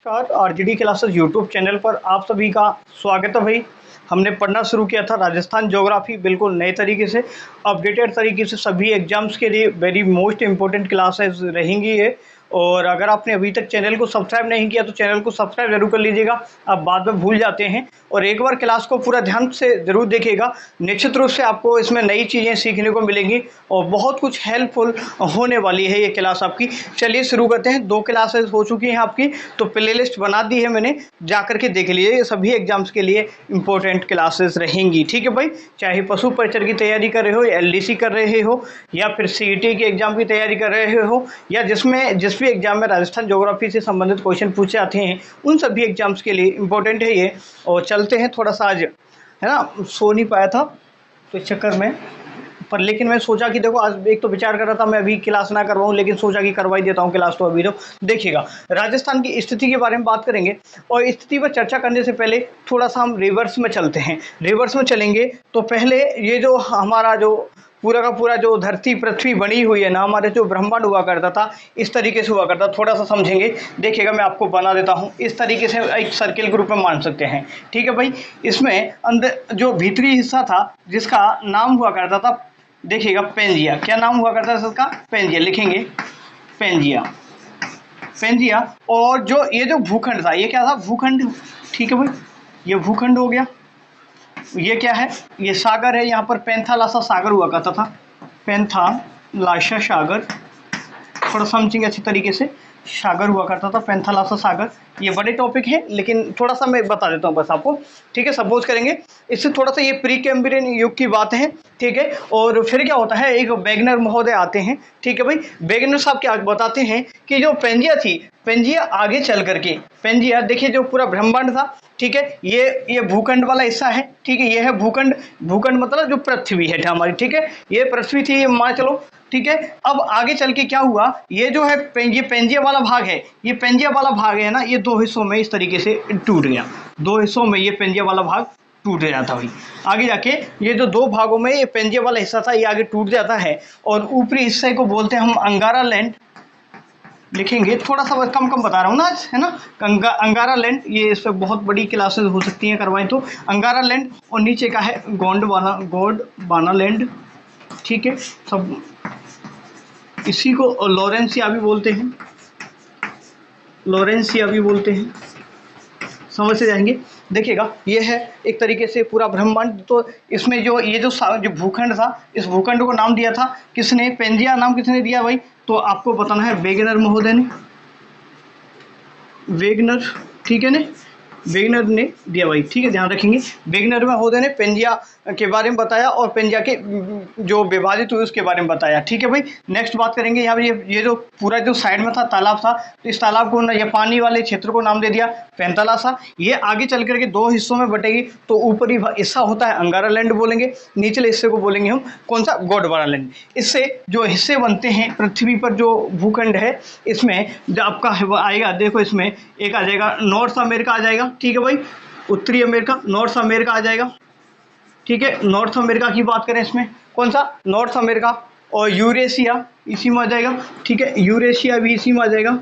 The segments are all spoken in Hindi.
नमस्कार, आरजीडी क्लासेस यूट्यूब चैनल पर आप सभी का स्वागत है भाई। हमने पढ़ना शुरू किया था राजस्थान ज्योग्राफी बिल्कुल नए तरीके से, अपडेटेड तरीके से। सभी एग्जाम्स के लिए वेरी मोस्ट इंपॉर्टेंट क्लासेस रहेंगी ये। और अगर आपने अभी तक चैनल को सब्सक्राइब नहीं किया तो चैनल को सब्सक्राइब जरूर कर लीजिएगा, आप बाद में भूल जाते हैं। और एक बार क्लास को पूरा ध्यान से ज़रूर देखिएगा, निश्चित रूप से आपको इसमें नई चीज़ें सीखने को मिलेंगी और बहुत कुछ हेल्पफुल होने वाली है ये क्लास आपकी। चलिए शुरू करते हैं। 2 क्लासेस हो चुकी हैं आपकी, तो प्लेलिस्ट बना दी है मैंने, जा करके देख लीजिए। ये सभी एग्जाम्स के लिए इंपॉर्टेंट क्लासेस रहेंगी, ठीक है भाई। चाहे पशु परिचर की तैयारी कर रहे हो, एलडीसी कर रहे हो, या फिर सीईटी के एग्जाम की तैयारी कर रहे हो, या जिस भी एग्जाम में राजस्थान ज्योग्राफी से संबंधित क्वेश्चन पूछे आते हैं, उन सभी एग्जाम्स के लिए इंपॉर्टेंट है ये। और चलते हैं, थोड़ा सा आज है ना, सो नहीं पाया था तो इस चक्कर में, पर लेकिन मैं सोचा कि देखो आज एक तो विचार कर रहा था मैं अभी क्लास ना करवाऊँ, लेकिन सोचा कि करवाई देता हूँ क्लास। तो अभी तो देखिएगा, राजस्थान की स्थिति के बारे में बात करेंगे और स्थिति पर चर्चा करने से पहले थोड़ा सा हम रिवर्स में चलते हैं। रिवर्स में चलेंगे तो पहले ये जो हमारा जो पूरा का पूरा जो धरती पृथ्वी बनी हुई है ना, हमारे जो ब्रह्मांड हुआ करता था, इस तरीके से हुआ करता। थोड़ा सा समझेंगे, देखिएगा मैं आपको बना देता हूँ। इस तरीके से एक सर्किल के रूप में मान सकते हैं, ठीक है भाई। इसमें अंदर जो भीतरी हिस्सा था जिसका नाम हुआ करता था, देखिएगा पेंजिया। क्या नाम हुआ करता था इसका? पेंजिया लिखेंगे, पेंजिया, पेंजिया। और जो ये जो भूखंड था, ये क्या था? भूखंड, ठीक है भाई। ये भूखंड हो गया। ये क्या है? ये सागर है। यहाँ पर पैंथालासा सागर हुआ करता था, पैंथालासा सागर। थोड़ा समझेंगे अच्छी तरीके से, सागर हुआ करता था, पैंथालासा सागर। ये बड़े टॉपिक है, लेकिन थोड़ा सा मैं बता देता हूँ बस आपको, ठीक है। सपोज करेंगे इससे थोड़ा सा, ये प्री कैम्ब्रियन युग की बात है, ठीक है। और फिर क्या होता है, एक वेगनर महोदय आते हैं, ठीक है भाई। वेगनर साहब क्या बताते हैं कि जो पेंजिया थी, पेंजिया आगे चल करके, पेंजिया देखिए जो पूरा ब्रह्मांड था, ठीक है। ये भूखंड वाला हिस्सा है, ठीक है। ये है भूखंड। भूखंड मतलब जो पृथ्वी है हमारी, ठीक है। ये पृथ्वी थी, ये मान चलो, ठीक है। अब आगे चल के क्या हुआ, ये जो है ये पेंजिया वाला भाग है, ये पेंजिया वाला भाग है ना, ये 2 हिस्सों में इस तरीके से टूट गया। 2 हिस्सों में ये पेंजिया वाला भाग टूट जाता भाई। आगे जाके ये जो 2 भागों में ये पेंजिया वाला हिस्सा था, ये आगे टूट जाता है। और ऊपरी हिस्से को बोलते हैं हम अंगारा लैंड, लिखेंगे। थोड़ा सा कम बता रहा हूँ ना आज, है ना। अंगारा लैंड, ये इस पर बहुत बड़ी क्लासेस हो सकती हैं करवाएं तो। अंगारा लैंड, और नीचे का है गोंडवाना लैंड, ठीक है। सब इसी को लॉरेंसिया भी बोलते हैं, लॉरेंसिया भी बोलते हैं, समझ से जाएंगे। देखिएगा, ये है एक तरीके से पूरा ब्रह्मांड। तो इसमें जो ये जो भूखंड था, इस भूखंड को नाम दिया था किसने? पेंजिया नाम किसने दिया भाई? तो आपको बताना है वेगनर महोदय ने, वेगनर, ठीक है ने, वेगनर ने दिया भाई, ठीक है। ध्यान रखेंगे, वेगनर महोदय ने पेंजिया के बारे में बताया और पेंजिया के जो विभाजित हुए उसके बारे में बताया, ठीक है भाई। नेक्स्ट बात करेंगे, यहाँ पे ये जो पूरा जो साइड में था तालाब था, तो इस तालाब को या पानी वाले क्षेत्र को नाम दे दिया पैंथालासा। ये आगे चल करके 2 हिस्सों में बटेगी। तो ऊपरी हिस्सा होता है अंगारा लैंड बोलेंगे, निचले हिस्से को बोलेंगे हम कौन सा? गोंडवाना लैंड। इससे जो हिस्से बनते हैं पृथ्वी पर जो भूखंड है, इसमें जो आपका आएगा, देखो इसमें एक आ जाएगा नॉर्थ अमेरिका आ जाएगा, ठीक है भाई। उत्तरी अमेरिका, नॉर्थ अमेरिका आ जाएगा, ठीक है। नॉर्थ अमेरिका की बात करें, इसमें कौन सा? North America. और यूरेशिया इसी में आ जाएगा, ठीक है। यूरेशिया भी इसी में आ जाएगा।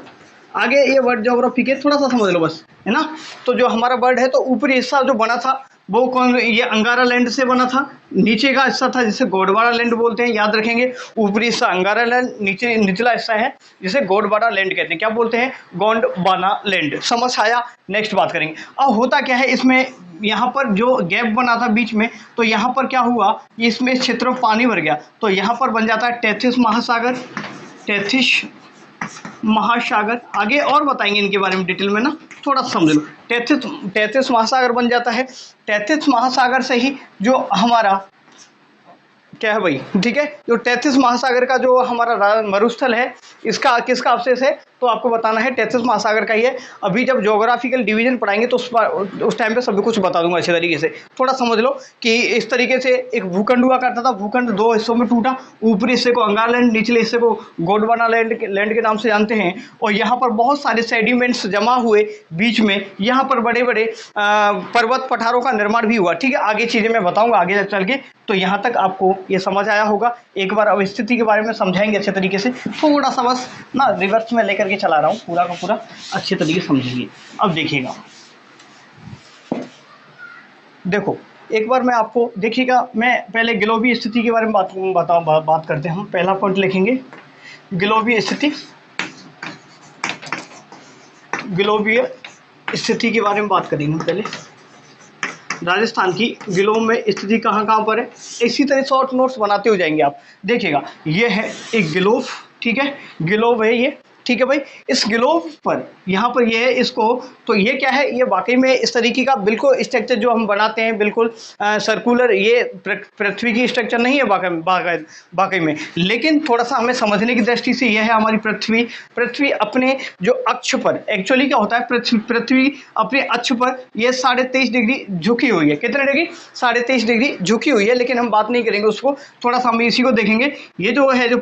आगे ये वर्ड ज्योग्राफी के थोड़ा सा समझ लो बस, है ना। तो जो हमारा वर्ड है, तो ऊपरी हिस्सा जो बना था वो कौन? ये अंगारा लैंड से बना था। नीचे का हिस्सा था जिसे गोंडवाना लैंड बोलते हैं, याद रखेंगे। ऊपरी हिस्सा अंगारा लैंड, नीचे निचला हिस्सा है जिसे गोंडवाना लैंड कहते हैं। क्या बोलते हैं? गोंडवाना लैंड। समझ आया? नेक्स्ट बात करेंगे। अब होता क्या है इसमें, यहाँ पर जो गैप बना था बीच में, तो यहाँ पर क्या हुआ, इसमें इस क्षेत्र में पानी भर गया, तो यहाँ पर बन जाता है टेथिस महासागर, टेथिस महासागर। आगे और बताएंगे इनके बारे में डिटेल में ना, थोड़ा समझ लो। टेथिस महासागर बन जाता है। टेथिस महासागर से ही जो हमारा क्या है भाई, ठीक है। जो टेथिस महासागर का जो हमारा मरुस्थल है, इसका किसका अवशेष है? तो आपको बताना है टेथिस महासागर का ही है। अभी जब ज्योग्राफिकल डिवीजन पढ़ाएंगे तो उस टाइम पे सभी कुछ बता दूंगा अच्छे तरीके से। थोड़ा समझ लो कि इस तरीके से एक भूखंड हुआ करता था। भूखंड 2 हिस्सों में टूटा। ऊपरी हिस्से को अंगारा लैंड, निचले हिस्से को गोंडवाना लैंड के नाम से जानते हैं। और यहाँ पर बहुत सारे सेडिमेंट्स जमा हुए बीच में। यहाँ पर बड़े बड़े पर्वत पठारों का निर्माण भी हुआ, ठीक है। आगे चीज़ें मैं बताऊँगा आगे चल के। तो यहाँ तक आपको ये समझ आया होगा। एक बार अब स्थिति के बारे में समझाएंगे अच्छे तरीके से, थोड़ा सा बस ना रिवर्स में लेकर के करके चला रहा हूँ, पूरा का पूरा अच्छे तरीके से समझिए। अब देखिएगा, देखो एक बार मैं आपको देखिएगा, मैं पहले ग्लोबी स्थिति के बारे में बात करते हैं। हम पहला पॉइंट लिखेंगे ग्लोबी स्थिति। ग्लोबीय स्थिति के बारे में बात करेंगे पहले। राजस्थान की ग्लोब में स्थिति कहाँ कहाँ पर है, इसी तरह शॉर्ट नोट्स बनाते हो जाएंगे आप। देखिएगा ये है एक ग्लोब, ठीक है, ग्लोब है ये, ठीक है भाई। इस ग्लोब पर यहाँ पर ये है इसको, तो ये क्या है, ये वाकई में इस तरीके का बिल्कुल स्ट्रक्चर जो हम बनाते हैं बिल्कुल सर्कुलर, ये पृथ्वी की स्ट्रक्चर नहीं है वाकई में, लेकिन थोड़ा सा हमें समझने की दृष्टि से यह है हमारी पृथ्वी। पृथ्वी अपने जो अक्ष पर, एक्चुअली क्या होता है, पृथ्वी अपने अक्ष पर ये 23.5 डिग्री झुकी हुई है। कितने डिग्री, 23.5 डिग्री झुकी हुई है, लेकिन हम बात नहीं करेंगे उसको, थोड़ा सा हम इसी को देखेंगे। ये जो है जो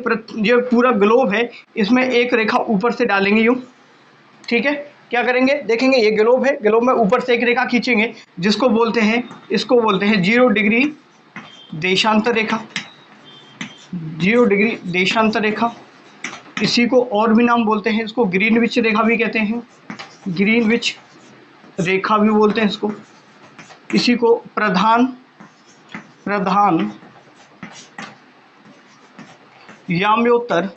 पूरा ग्लोब है, इसमें एक रेखा ऊपर से डालेंगे यूं, ठीक है, क्या करेंगे देखेंगे, ये ग्लोब है, ग्लोब में ऊपर से एक रेखा खींचेंगे जिसको बोलते हैं, इसको बोलते हैं 0 डिग्री देशांतर रेखा। 0 डिग्री देशांतर रेखा, इसी को और भी नाम बोलते हैं, इसको ग्रीनविच रेखा भी कहते हैं, ग्रीनविच रेखा भी बोलते हैं इसको। इसी को प्रधान याम्योत्तर,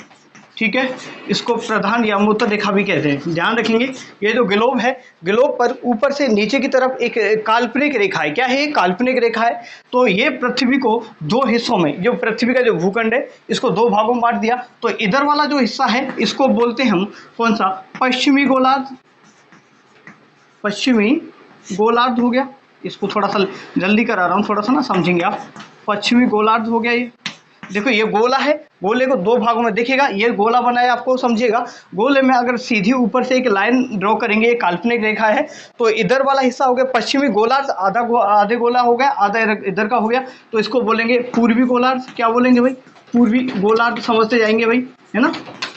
ठीक है, इसको प्रधान याम्योत्तर रेखा भी कहते हैं। ध्यान रखेंगे, ये जो ग्लोब है, ग्लोब पर ऊपर से नीचे की तरफ एक काल्पनिक रेखा है। क्या है, काल्पनिक रेखा है। तो ये पृथ्वी को दो हिस्सों में, जो पृथ्वी का जो भूखंड है, इसको दो भागों में बांट दिया। तो इधर वाला जो हिस्सा है, इसको बोलते हैं हम कौन सा, पश्चिमी गोलार्ध। पश्चिमी गोलार्ध हो गया, इसको थोड़ा सा जल्दी करा रहा हूँ, थोड़ा सा ना समझेंगे आप। पश्चिमी गोलार्ध हो गया ये। देखो ये गोला है, गोले को दो भागों में, देखिएगा ये गोला बनाया आपको, समझिएगा। गोले में अगर सीधी ऊपर से एक लाइन ड्रॉ करेंगे, एक काल्पनिक रेखा है, तो इधर वाला हिस्सा हो गया पश्चिमी गोलार्ध, आधे गोला हो गया, आधा इधर का हो गया, तो इसको बोलेंगे पूर्वी गोलार्ध। क्या बोलेंगे भाई, पूर्वी गोलार्ध, समझते जाएंगे भाई, है ना।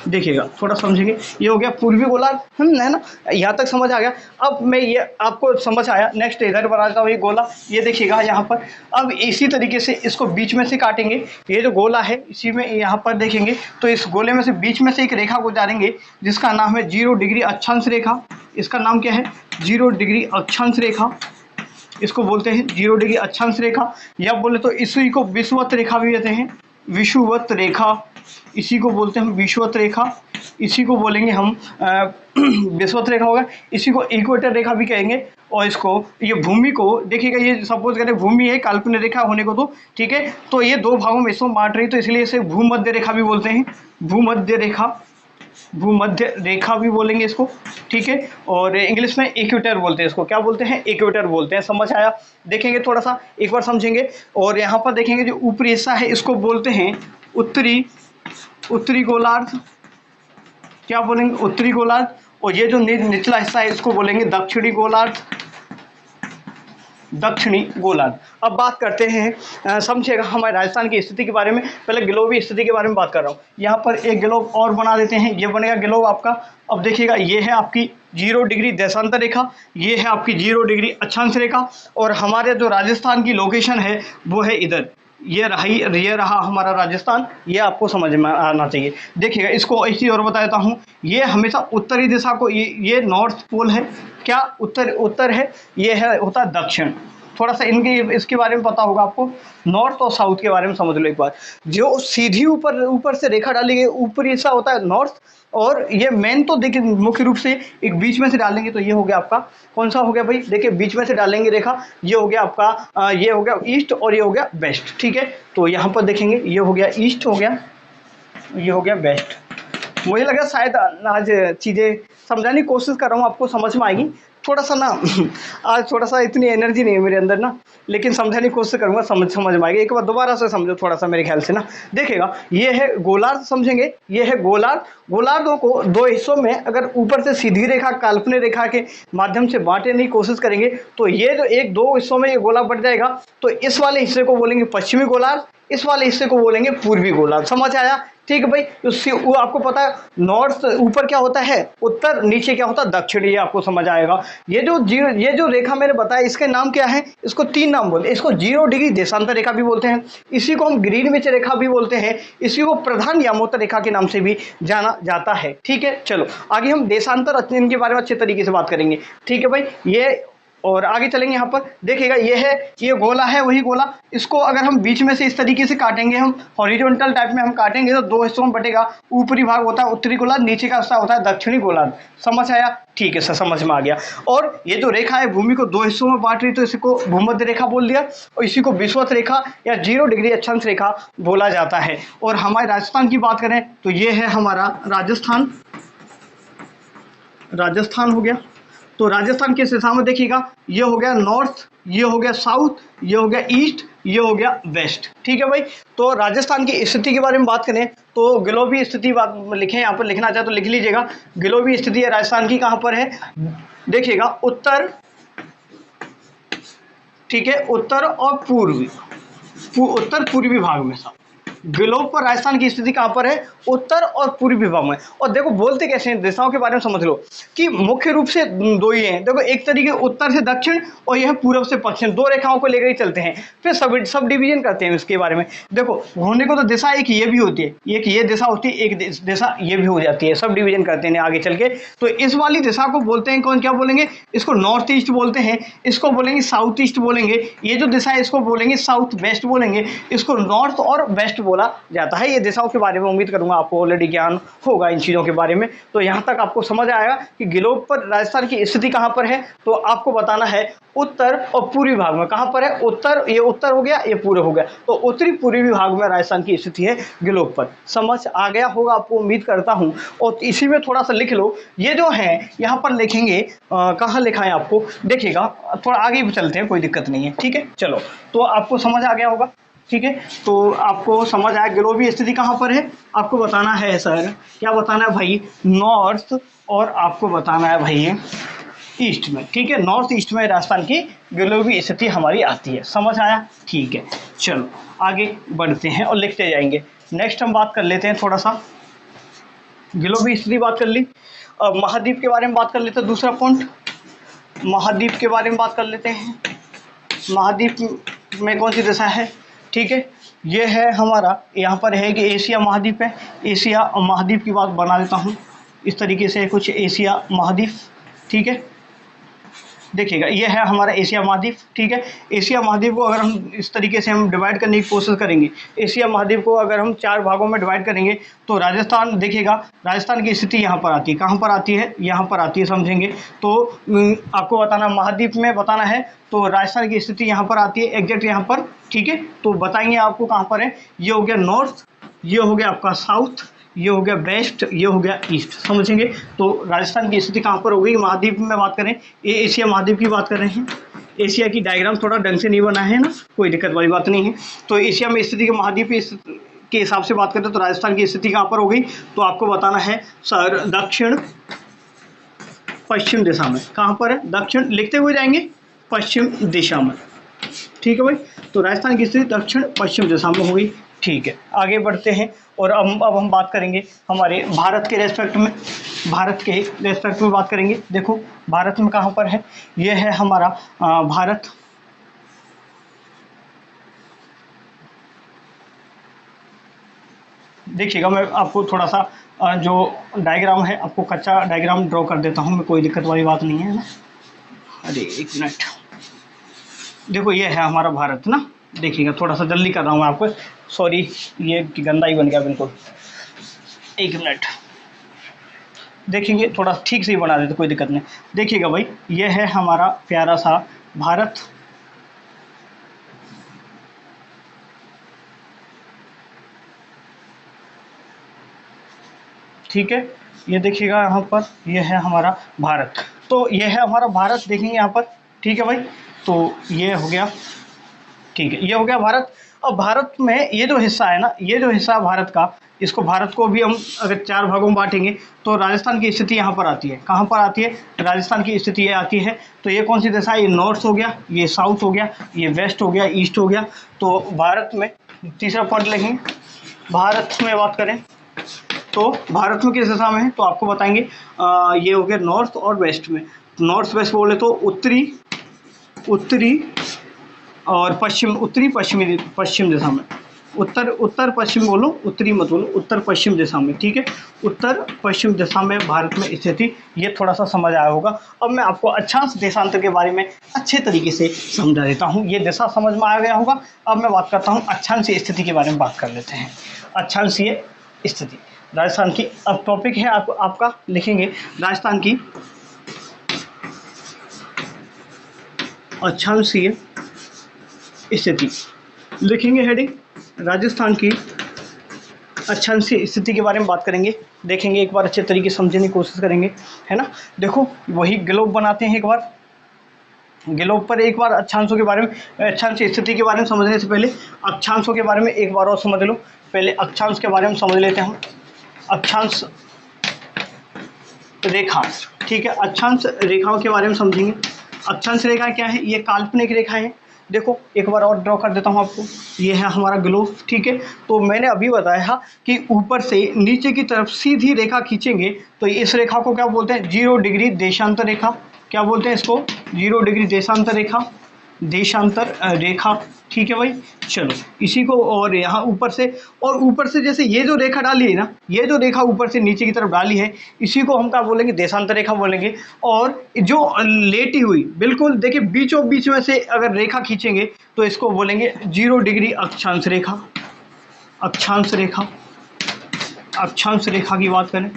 देखिएगा थोड़ा समझेंगे, ये हो गया पूर्वी गोलार्ध, है ना, यहाँ तक समझ आ गया। अब मैं ये आपको समझ आया, नेक्स्ट इधर बनाता हूँ ये गोला, ये देखिएगा यहाँ पर। अब इसी तरीके से इसको बीच में से काटेंगे, ये जो गोला है इसी में यहाँ पर देखेंगे, तो इस गोले में से बीच में से एक रेखा गुजारेंगे जिसका नाम है 0 डिग्री अक्षांश रेखा। इसका नाम क्या है, 0 डिग्री अक्षांश रेखा, इसको बोलते हैं 0 डिग्री अक्षांश रेखा, या बोले तो इसी को विषुवत रेखा भी कहते हैं, विषुवत रेखा, इसी को बोलते हैं हम विषुवत रेखा। इसी को बोलेंगे हम विषुवत रेखा होगा, इसी को इक्वेटर रेखा भी कहेंगे। और इसको, ये भूमि को देखिएगा, ये सपोज करें भूमि है काल्पनिक रेखा होने को, तो ठीक है, तो ये दो भागों में इसको बांट रही, तो इसलिए इसे भूमध्य रेखा भी बोलते हैं, भूमध्य रेखा, भूमध्य रेखा भी बोलेंगे इसको, ठीक है। और इंग्लिश में इक्वेटर बोलते हैं इसको, क्या बोलते हैं, इक्वेटर बोलते हैं। समझ आया, देखेंगे थोड़ा सा एक बार समझेंगे। और यहाँ पर देखेंगे जो ऊपरी हिस्सा है, इसको बोलते हैं उत्तरी गोलार्ध। क्या बोलेंगे, उत्तरी गोलार्ध। और ये जो निचला हिस्सा है, इसको बोलेंगे दक्षिणी गोलार्ध, दक्षिणी गोलार्ध। अब बात करते हैं, समझिएगा हमारे राजस्थान की स्थिति के बारे में। पहले ग्लोबी स्थिति के बारे में बात कर रहा हूँ। यहाँ पर एक ग्लोब और बना देते हैं, ये बनेगा ग्लोब आपका। अब देखिएगा, ये है आपकी 0 डिग्री देशांतर रेखा, ये है आपकी 0 डिग्री अक्षांश रेखा, और हमारे जो राजस्थान की लोकेशन है वो है इधर, ये रहा हमारा राजस्थान। ये आपको समझ में आना चाहिए। देखिएगा, इसको एक चीज़ और बता देता हूँ, ये हमेशा उत्तरी दिशा को, ये नॉर्थ पोल है, क्या उत्तर है, ये है होता है दक्षिण। थोड़ा सा इसके बारे में पता होगा आपको, नॉर्थ और साउथ के बारे में समझ लो एक बार। जो सीधी ऊपर से रेखा डाली गई, ऊपरी हिस्सा होता है नॉर्थ, और ये मेन तो देखिए मुख्य रूप से एक बीच में से डालेंगे, तो ये हो गया आपका कौन सा हो गया भाई, देखिए बीच में से डालेंगे रेखा, ये हो गया आपका ये हो गया ईस्ट, और ये हो गया वेस्ट, ठीक है। तो यहाँ पर देखेंगे, ये हो गया ईस्ट, हो गया ये हो गया वेस्ट। मुझे लगा शायद आज चीज़ें समझाने की कोशिश कर रहा हूँ, आपको समझ में आएगी। थोड़ा सा ना आज थोड़ा सा इतनी एनर्जी नहीं है मेरे अंदर ना, लेकिन समझाने की कोशिश करूँगा, समझ में आएगी। एक बार दोबारा से समझो थोड़ा सा मेरे ख्याल से ना। देखिएगा, ये है गोलार्ध, समझेंगे, ये है गोलार्ध। गोलार्धों को दो हिस्सों में अगर ऊपर से सीधी रेखा, काल्पनिक रेखा के माध्यम से बांटने की कोशिश करेंगे, तो ये जो एक दो हिस्सों में ये गोला बढ़ जाएगा। तो इस वाले हिस्से को बोलेंगे पश्चिमी गोलार्ध, इस वाले हिस्से को बोलेंगे पूर्वी गोलार्ध। समझ आया? ठीक है भाई। वो आपको पता है नॉर्थ ऊपर क्या होता है उत्तर, नीचे क्या होता है दक्षिण, ये आपको समझ आएगा। ये जो रेखा मैंने बताया इसके नाम क्या है, इसको 3 नाम बोलते हैं। इसको 0 डिग्री देशांतर रेखा भी बोलते हैं, इसी को हम ग्रीनविच रेखा भी बोलते हैं, इसी को प्रधान यामोत्तर रेखा के नाम से भी जाना जाता है। ठीक है, चलो आगे हम देशांतर अध्ययन के बारे में अच्छे तरीके से बात करेंगे। ठीक है भाई, ये और आगे चलेंगे। यहाँ पर देखिएगा ये गोला है, वही गोला, इसको अगर हम बीच में से इस तरीके से काटेंगे, हम हॉरिजॉन्टल टाइप में हम काटेंगे तो 2 हिस्सों में बटेगा। ऊपरी भाग होता है उत्तरी गोलार्ध, नीचे का हिस्सा होता है दक्षिणी गोलार्ध। समझ आया? ठीक है सर, समझ में आ गया। और ये जो रेखा है भूमि को 2 हिस्सों में बांट रही, तो इसको भूमध्य रेखा बोल दिया, और इसी को विषुवत रेखा या 0 डिग्री अक्षांश रेखा बोला जाता है। और हमारे राजस्थान की बात करें तो ये है हमारा राजस्थान हो गया। तो राजस्थान किस दिशा में देखिएगा, ये हो गया नॉर्थ, ये हो गया साउथ, ये हो गया ईस्ट, ये हो गया वेस्ट। ठीक है भाई। तो राजस्थान की स्थिति के बारे में बात करें तो ग्लोबी स्थिति बात लिखें, यहाँ पर लिखना चाहे तो लिख लीजिएगा। ग्लोबी स्थिति है राजस्थान की कहाँ पर है, देखिएगा उत्तर, ठीक है, उत्तर और उत्तर पूर्वी भाग में सब ग्लोब पर राजस्थान की स्थिति कहाँ पर है, उत्तर और पूर्वी भाग में। और देखो बोलते कैसे हैं, दिशाओं के बारे में समझ लो कि मुख्य रूप से 2 ही हैं। देखो एक तरीके उत्तर से दक्षिण और यह पूर्व से पश्चिम, 2 रेखाओं को लेकर ही चलते हैं। फिर सब डिवीजन करते हैं इसके बारे में। देखो होने को तो दिशा एक ये भी होती है, एक ये दिशा होती है, एक दिशा ये भी हो जाती है, सब डिवीजन करते हैं आगे चल के। तो इस वाली दिशा को बोलते हैं कौन, क्या बोलेंगे, इसको नॉर्थ ईस्ट बोलते हैं, इसको बोलेंगे साउथ ईस्ट बोलेंगे, ये जो दिशा है इसको बोलेंगे साउथ वेस्ट बोलेंगे, इसको नॉर्थ और वेस्ट बोला जाता है। ये दिशाओं के बारे में उम्मीद करूंगा आपको ऑलरेडी ज्ञान होगा इन चीज़ों के बारे में। तो यहाँ तक आपको समझ आएगा कि ग्लोब पर राजस्थान की स्थिति कहाँ पर है, तो आपको बताना है उत्तर और पूर्वी भाग में कहाँ पर है, उत्तर, ये उत्तर हो गया, ये पूर्व हो गया, तो उत्तरी पूर्वी भाग में राजस्थान की स्थिति है ग्लोब पर। समझ आ गया होगा आपको, उम्मीद करता हूँ। और इसी में थोड़ा सा लिख लो, ये जो है यहाँ पर लिखेंगे, कहाँ लिखा है आपको, देखिएगा थोड़ा आगे भी चलते हैं, कोई दिक्कत नहीं है। ठीक है, चलो तो आपको समझ आ गया होगा। ठीक है, तो आपको समझ आया ग्लोबी स्थिति कहाँ पर है, आपको बताना है सर, क्या बताना है भाई, नॉर्थ, और आपको बताना है भाई ईस्ट में। ठीक है, नॉर्थ ईस्ट में राजस्थान की ग्लोबी स्थिति हमारी आती है। समझ आया? ठीक है, चलो आगे बढ़ते हैं और लिखते जाएंगे। नेक्स्ट हम बात कर लेते हैं थोड़ा सा, ग्लोबी स्थिति बात कर ली, अब महाद्वीप के बारे में बात कर लेते हैं। दूसरा पॉइंट, महाद्वीप के बारे में बात कर लेते हैं। महाद्वीप में कौन सी दिशा है, ठीक है, ये है हमारा, यहाँ पर है कि एशिया महाद्वीप है। एशिया महाद्वीप की बात बना देता हूँ इस तरीके से, कुछ एशिया महाद्वीप। ठीक है, देखिएगा ये है हमारा एशिया महाद्वीप। ठीक है, एशिया महाद्वीप को अगर हम इस तरीके से हम डिवाइड करने की कोशिश करेंगे, एशिया महाद्वीप को अगर हम 4 भागों में डिवाइड करेंगे तो राजस्थान, देखिएगा राजस्थान की स्थिति यहाँ पर आती है, कहाँ पर आती है, यहाँ पर आती है, समझेंगे। तो आपको बताना महाद्वीप में बताना है तो राजस्थान की स्थिति यहाँ पर आती है, एग्जैक्ट यहाँ पर। ठीक है, तो बताएंगे आपको कहाँ पर है, ये हो गया नॉर्थ, ये हो गया आपका साउथ, ये हो गया वेस्ट, ये हो गया ईस्ट, समझेंगे। तो राजस्थान की स्थिति कहाँ पर हो गई, महाद्वीप में बात करें, ये एशिया महाद्वीप की बात कर रहे हैं। एशिया की डायग्राम थोड़ा ढंग से नहीं बना है ना, कोई दिक्कत वाली बात नहीं है। तो एशिया में स्थिति के महाद्वीप के हिसाब से बात करें तो राजस्थान की स्थिति कहाँ पर हो गई, तो आपको बताना है सर दक्षिण पश्चिम दिशा में। कहाँ पर है, दक्षिण लिखते हुए जाएंगे, पश्चिम दिशा में। ठीक है भाई, तो राजस्थान की स्थिति दक्षिण पश्चिम दिशा में हो गई। ठीक है, आगे बढ़ते हैं और अब हम बात करेंगे हमारे भारत के रेस्पेक्ट में, भारत के रेस्पेक्ट में बात करेंगे। देखो भारत में कहाँ पर है, ये है हमारा भारत। देखिएगा मैं आपको थोड़ा सा जो डायग्राम है, आपको कच्चा डायग्राम ड्रॉ कर देता हूँ मैं, कोई दिक्कत वाली बात नहीं है ना। अरे एक मिनट, देखो ये है हमारा भारत ना, देखिएगा थोड़ा सा जल्दी कर रहा हूँ मैं आपको, सॉरी ये गंदा ही बन गया बिल्कुल। एक मिनट, देखेंगे थोड़ा ठीक से ही बना देते, कोई दिक्कत नहीं। देखिएगा भाई ये है हमारा प्यारा सा भारत। ठीक है, ये देखिएगा यहाँ पर, ये है हमारा भारत। तो ये है हमारा भारत, देखेंगे यहाँ पर। ठीक है भाई, तो ये हो गया, ठीक है, ये हो गया भारत। अब भारत में ये जो हिस्सा है ना, ये जो हिस्सा है भारत का, इसको भारत को भी हम अगर 4 भागों में बांटेंगे तो राजस्थान की स्थिति यहाँ पर आती है। कहाँ पर आती है, राजस्थान की स्थिति ये आती है। तो ये कौन सी दिशा है, ये नॉर्थ हो गया, ये साउथ हो गया, ये वेस्ट हो गया, ईस्ट हो गया। तो भारत में तीसरा पॉइंट लिखेंगे, भारत में बात करें तो भारत में किस दिशा में है, तो आपको बताएंगे ये हो गया नॉर्थ और वेस्ट में। नॉर्थ वेस्ट बोले तो उत्तरी और पश्चिम, उत्तरी पश्चिमी पश्चिम दिशा में। उत्तर पश्चिम बोलो, उत्तरी मत बोलो, उत्तर पश्चिम दिशा में, ठीक है। उत्तर पश्चिम दिशा में भारत में स्थिति, ये थोड़ा सा समझ आया होगा। अब मैं आपको अक्षांश देशांतर के बारे में अच्छे तरीके से समझा देता हूँ। ये दिशा समझ में आ गया होगा। अब मैं बात करता हूँ अक्षांशीय स्थिति के बारे में बात कर लेते हैं। अक्षांशीय स्थिति राजस्थान की, अब टॉपिक है आपका लिखेंगे राजस्थान की अक्षांशीय स्थिति, लिखेंगे हेडिंग राजस्थान की अक्षांशीय स्थिति के बारे में बात करेंगे, देखेंगे एक बार अच्छे तरीके से समझने की कोशिश करेंगे, है ना। देखो वही ग्लोब बनाते हैं, एक बार ग्लोब पर एक बार अक्षांशों के बारे में, अक्षांशीय स्थिति के बारे में समझने से पहले अक्षांशों के बारे में एक बार और समझ लो। पहले अक्षांश के बारे में समझ लेते हैं। अक्षांश रेखा, ठीक है, अक्षांश रेखाओं के बारे में समझेंगे। अक्षांश रेखा क्या है, ये काल्पनिक रेखा है। देखो एक बार और ड्रॉ कर देता हूँ आपको, ये है हमारा ग्लोब, ठीक है। तो मैंने अभी बताया कि ऊपर से नीचे की तरफ सीधी रेखा खींचेंगे तो इस रेखा को क्या बोलते हैं, 0 डिग्री देशांतर रेखा। क्या बोलते हैं इसको, 0 डिग्री देशांतर रेखा, देशांतर रेखा, ठीक है भाई। चलो इसी को, और यहाँ ऊपर से जैसे ये जो रेखा डाली है ना, ये जो रेखा ऊपर से नीचे की तरफ डाली है, इसी को हम क्या बोलेंगे, देशांतर रेखा बोलेंगे। और जो लेटी हुई बिल्कुल देखिए बीचों बीच में से अगर रेखा खींचेंगे तो इसको बोलेंगे 0 डिग्री अक्षांश रेखा। अक्षांश रेखा, अक्षांश रेखा की बात करें,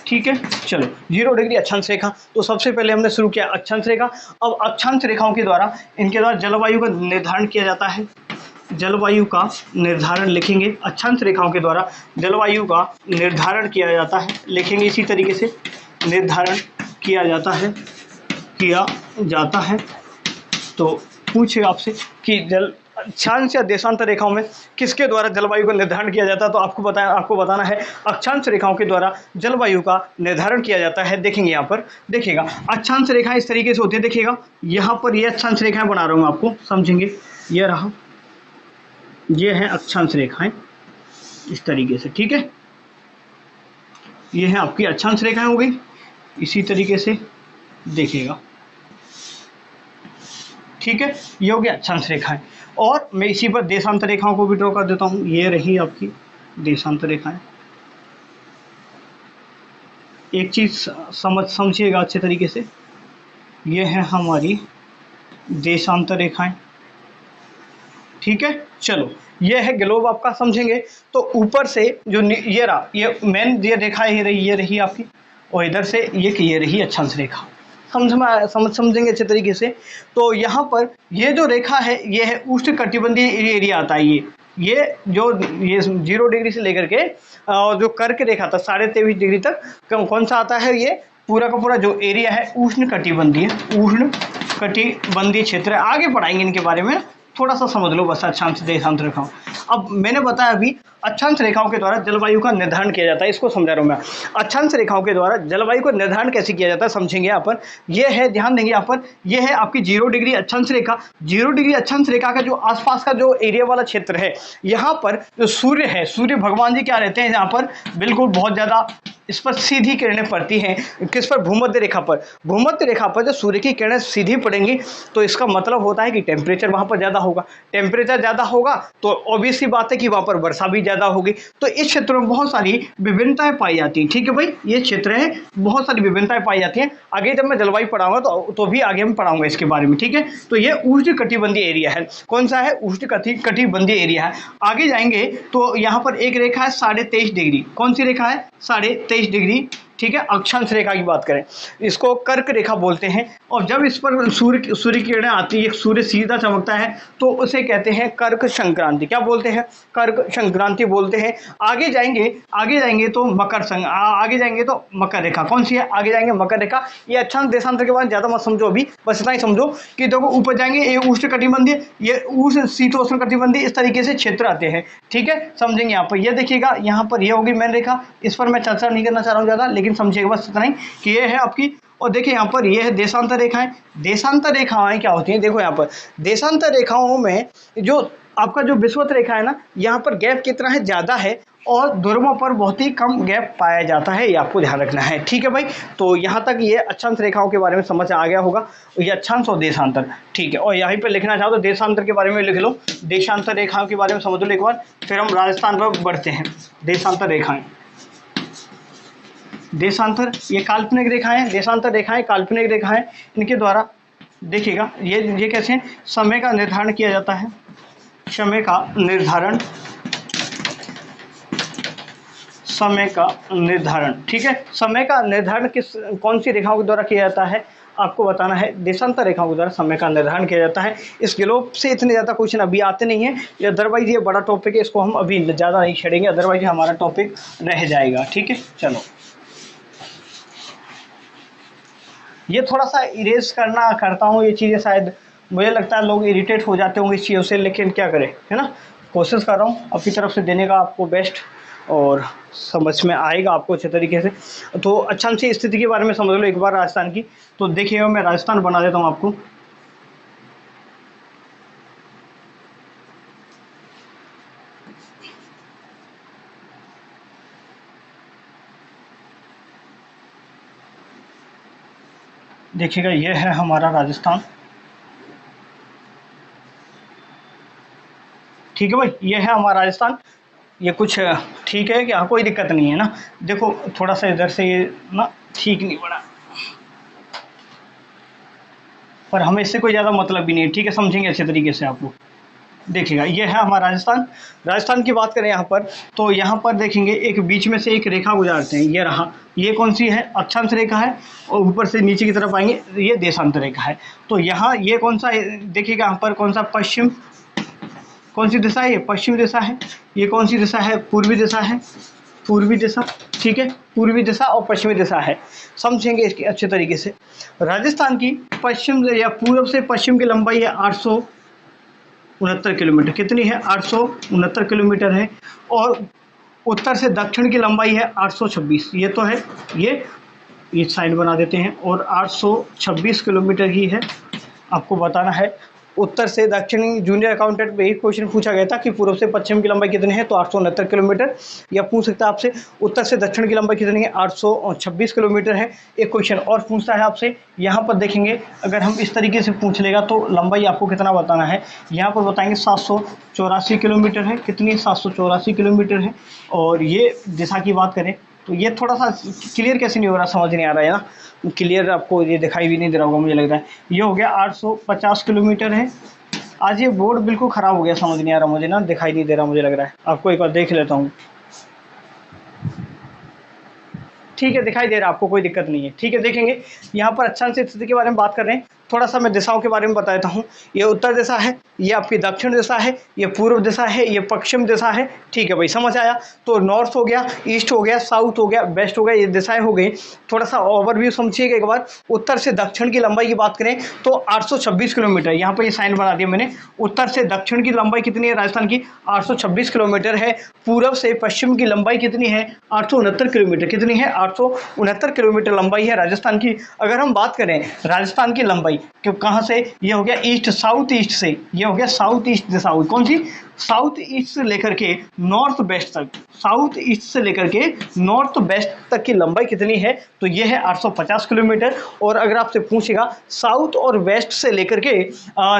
ठीक है। चलो 0 डिग्री अक्षांश रेखा, तो सबसे पहले हमने शुरू किया अक्षांश रेखा। अब अक्षांश रेखाओं के द्वारा, इनके द्वारा जलवायु का निर्धारण किया जाता है। जलवायु का निर्धारण लिखेंगे, अक्षांश रेखाओं के द्वारा जलवायु का निर्धारण किया जाता है, लिखेंगे इसी तरीके से, निर्धारण किया जाता है। तो पूछे आपसे कि अक्षांश या देशांतर रेखाओं में किसके द्वारा जलवायु का निर्धारण किया जाता है, तो आपको बताना है अक्षांश रेखाओं के द्वारा जलवायु का निर्धारण किया जाता है। देखेंगे यहाँ पर, देखिएगा अक्षांश रेखाएं इस तरीके से होती है, देखिएगा यहाँ पर ये अक्षांश रेखाएं बना रहा हूँ आपको, समझेंगे। ये रहा, ये है अक्षांश रेखाएं इस तरीके से, ठीक है। ये है आपकी अक्षांश रेखाएं हो गई, इसी तरीके से देखिएगा, ठीक है। ये हो गया अक्षांश रेखाएं। और मैं इसी पर देशांतर रेखाओं को भी ड्रॉ कर देता हूँ। ये रही आपकी देशांतर रेखाएं। एक चीज समझिएगा अच्छे तरीके से, ये है हमारी देशांतर रेखाएं, ठीक है। चलो ये है ग्लोब आपका, समझेंगे। तो ऊपर से जो ये रहा, ये मेन ये रेखा ये रही आपकी, और इधर से ये रही अक्षांश रेखा, समझेंगे अच्छे तरीके से। तो यहाँ पर ये जो रेखा है, ये है उष्णकटिबंधीय एरिया आता है। ये 0 डिग्री से लेकर के जो कर्क रेखा था 23.5 डिग्री तक, कौन सा आता है, ये पूरा का पूरा जो एरिया है उष्णकटिबंधीय क्षेत्र है। आगे पढ़ाएंगे इनके बारे में, थोड़ा सा समझ लो बस अक्षांश देशांतर रेखाओं। अब मैंने बताया अभी अक्षांश रेखाओं के द्वारा जलवायु का निर्धारण किया जाता है, इसको समझा रहा हूँ मैं। अक्षांश रेखाओं के द्वारा जलवायु का निर्धारण कैसे किया जाता है समझेंगे यहाँ पर। ये है, ध्यान देंगे यहाँ पर, ये है आपकी 0 डिग्री अक्षांश रेखा। 0 डिग्री अक्षांश रेखा का जो आसपास का जो एरिया वाला क्षेत्र है, यहाँ पर जो सूर्य है, सूर्य भगवान जी क्या रहते हैं यहाँ पर, बिल्कुल बहुत ज़्यादा इस पर सीधी किरणें पड़ती हैं। किस पर, भूमध्य रेखा पर। भूमध्य रेखा पर जब सूर्य की किरणें सीधी पड़ेंगी तो इसका मतलब होता है कि टेम्परेचर वहाँ पर ज़्यादा होगा। टेम्परेचर ज़्यादा होगा तो ऑब्वियस सी बात है कि वहाँ पर वर्षा भी ज़्यादा होगी। तो इस क्षेत्र में बहुत सारी विभिन्नताएं पाई जाती हैं, ठीक है भाई। ये क्षेत्र है, बहुत सारी विभिन्नताएं पाई जाती हैं। आगे जब मैं जलवायु पढ़ाऊंगा तो भी आगे मैं पढ़ाऊंगा इसके बारे में, ठीक है। तो ये उष्णकटिबंधीय एरिया है। कौन सा है, उष्णकटिबंधीय एरिया है। आगे जाएंगे तो यहाँ पर एक रेखा है 23.5 डिग्री। कौन सी रेखा है, 23.5 डिग्री, ठीक है। अक्षांश रेखा की बात करें, इसको कर्क रेखा बोलते हैं। और जब इस पर सूर्य की किरणें आती है, सूर्य सीधा चमकता है, तो उसे कहते हैं कर्क संक्रांति। क्या बोलते हैं, कर्क संक्रांति बोलते हैं। आगे जाएंगे तो आगे जाएंगे तो मकर रेखा। कौन सी है, आगे जाएंगे मकर रेखा। ये अक्षांश देशांतर के बाद ज़्यादा मत समझो अभी, बस इतना ही समझो कि देखो ऊपर जाएंगे ये उष्णकटिबंधीय, ये शीतोष्ण कटिबंधीय, इस तरीके से क्षेत्र आते हैं, ठीक है। समझेंगे यहाँ पर, ये देखिएगा यहाँ पर ये होगी मेन रेखा। इस पर मैं चर्चा नहीं करना चाह रहा हूँ ज़्यादा, लेकिन समझिएगा बस इतना ही कि ये है आपकी। और देखिए यहाँ पर ये है देशांतर रेखाएं। देशांतर रेखाएं क्या होती हैं, देखो यहाँ पर देशांतर रेखाओं में जो आपका जो विषुवत रेखा है ना, यहाँ पर गैप कितना है, ज़्यादा है, और ध्रुवों पर बहुत ही कम गैप पाया जाता है, ये आपको ध्यान रखना है। ठीक है भाई, तो यहाँ तक ये अक्षांश रेखाओं के बारे में समझ आ गया होगा, ये अक्षांश और देशांतर। ठीक है, और यहीं पे लिखना चाहो तो देशांतर के बारे में लिख लो, देशांतर रेखाओं के बारे में समझ लो एक बार, फिर हम राजस्थान पर बढ़ते हैं। देशांतर रेखाएं, देशांतर ये काल्पनिक रेखाएं, देशांतर रेखाएं काल्पनिक रेखाएं, इनके द्वारा देखिएगा ये कैसे हैं, समय का निर्धारण किया जाता है, समय का निर्धारण, समय का निर्धारण। ठीक है, समय का निर्धारण कौन सी रेखाओं के द्वारा किया जाता है, आपको बताना है। देशांतर रेखाओं के द्वारा समय का निर्धारण किया जाता है। इस ग्लोब से इतने ज़्यादा क्वेश्चन अभी आते नहीं हैं, अदरवाइज ये बड़ा टॉपिक है, इसको हम अभी ज़्यादा नहीं छेड़ेंगे, अदरवाइज हमारा टॉपिक रह जाएगा। ठीक है, चलो ये थोड़ा सा इरेज करता हूँ, ये चीज़ें शायद मुझे लगता है लोग इरिटेट हो जाते होंगे इस चीज़ों से, लेकिन क्या करें, है ना, कोशिश कर रहा हूँ अपनी तरफ से देने का आपको बेस्ट, और समझ में आएगा आपको अच्छे तरीके से। तो अक्षांशीय स्थिति के बारे में समझ लो एक बार राजस्थान की। तो देखिएगा मैं राजस्थान बना देता हूँ आपको। देखिएगा ये है हमारा राजस्थान। ठीक है भाई, ये है हमारा राजस्थान। ये कुछ ठीक है क्या, कोई दिक्कत नहीं है ना। देखो थोड़ा सा इधर से ये ना ठीक नहीं बना, पर हमें इससे कोई ज़्यादा मतलब भी नहीं है। ठीक है, समझेंगे अच्छे तरीके से आपको। देखिएगा ये है हमारा राजस्थान। राजस्थान की बात करें यहाँ पर, तो यहाँ पर देखेंगे एक बीच में से एक रेखा गुजारते हैं, ये रहा, ये कौन सी है, अक्षांश रेखा है, और ऊपर से नीचे की तरफ आएंगे ये देशांतर रेखा है। तो यहाँ ये कौन सा है, देखिएगा यहाँ पर कौन सा पश्चिम, कौन सी दिशा है, ये पश्चिम दिशा है। ये कौन सी दिशा है, पूर्वी दिशा है, पूर्वी दिशा। ठीक है, पूर्वी दिशा और पश्चिमी दिशा है, समझेंगे इसके अच्छे तरीके से। राजस्थान की पश्चिम या पूर्व से पश्चिम की लंबाई है 869 किलोमीटर। कितनी है, 869 किलोमीटर है। और उत्तर से दक्षिण की लंबाई है 826। ये तो है, ये साइड बना देते हैं, और 826 किलोमीटर ही है। आपको बताना है उत्तर से दक्षिणी, जूनियर अकाउंटेंट में एक क्वेश्चन पूछा गया था कि पूर्व से पश्चिम की लंबाई कितनी है, तो 869 किलोमीटर। या पूछ सकता है आपसे उत्तर से दक्षिण की लंबाई कितनी है, 826 किलोमीटर है। एक क्वेश्चन और पूछता है आपसे, यहाँ पर देखेंगे अगर हम इस तरीके से पूछ लेगा तो लंबाई आपको कितना बताना है, यहाँ पर बताएंगे 784 किलोमीटर है। कितनी, 784 किलोमीटर है। और ये दिशा की बात करें तो ये थोड़ा सा क्लियर कैसे नहीं हो रहा, समझ नहीं आ रहा है ना, क्लियर आपको ये दिखाई भी नहीं दे रहा होगा मुझे लग रहा है। ये हो गया 850 किलोमीटर है। आज ये बोर्ड बिल्कुल ख़राब हो गया, समझ नहीं आ रहा मुझे ना, दिखाई नहीं दे रहा मुझे लग रहा है। आपको एक बार देख लेता हूँ। ठीक है, दिखाई दे रहा है आपको, कोई दिक्कत नहीं है। ठीक है, देखेंगे यहाँ पर अक्षांश स्थिति के बारे में बात कर रहे हैं। थोड़ा सा मैं दिशाओं के बारे में बता देता हूँ। ये उत्तर दिशा है, ये आपकी दक्षिण दिशा है, ये पूर्व दिशा है, ये पश्चिम दिशा है। ठीक है भाई, समझ आया। तो नॉर्थ हो गया, ईस्ट हो गया, साउथ हो गया, वेस्ट हो गया, ये दिशाएं हो गई। थोड़ा सा ओवरव्यू समझिएगा एक बार। उत्तर से दक्षिण की लंबाई की बात करें तो 826 किलोमीटर, यहाँ पर ये साइन बना दिया मैंने। उत्तर से दक्षिण की लंबाई कितनी है राजस्थान की, 826 किलोमीटर है। पूर्व से पश्चिम की लंबाई कितनी है, 869 किलोमीटर। कितनी है, 869 किलोमीटर लंबाई है राजस्थान की। अगर हम बात करें राजस्थान की लंबाई, क्यों कहाँ से, ये हो गया ईस्ट, साउथ ईस्ट से, ये हो गया साउथ ईस्ट दिशा हुई। कौन सी, साउथ ईस्ट से लेकर के नॉर्थ वेस्ट तक, साउथ ईस्ट से लेकर के नॉर्थ वेस्ट तक की लंबाई कितनी है, तो ये है 850 किलोमीटर। और अगर आपसे पूछेगा साउथ और वेस्ट से लेकर के